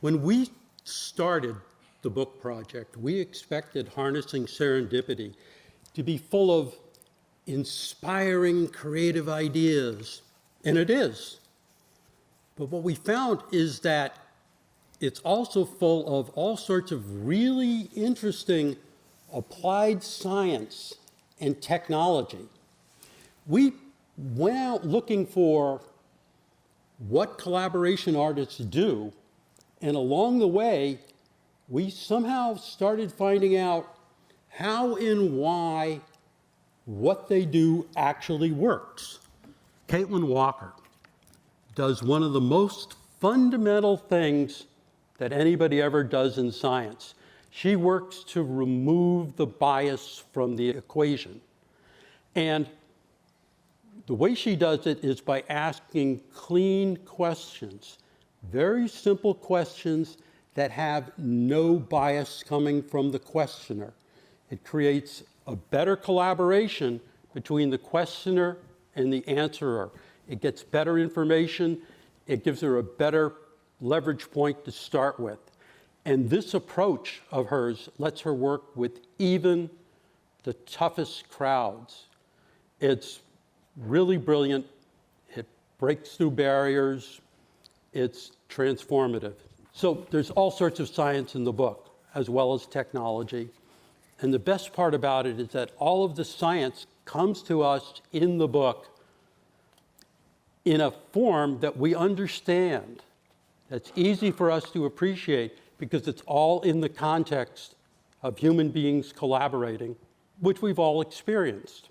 When we started the book project, we expected Harnessing Serendipity to be full of inspiring creative ideas, and it is. But what we found is that it's also full of all sorts of really interesting applied science and technology. We went out looking for what collaboration artists do, and along the way, we somehow started finding out how and why what they do actually works. Caitlin Walker does one of the most fundamental things that anybody ever does in science. She works to remove the bias from the equation. And the way she does it is by asking clean questions, very simple questions that have no bias coming from the questioner. It creates a better collaboration between the questioner and the answerer. It gets better information. It gives her a better leverage point to start with. And this approach of hers lets her work with even the toughest crowds. It's really brilliant. It breaks through barriers. It's transformative. So there's all sorts of science in the book, as well as technology. And the best part about it is that all of the science comes to us in the book in a form that we understand, that's easy for us to appreciate, because it's all in the context of human beings collaborating, which we've all experienced.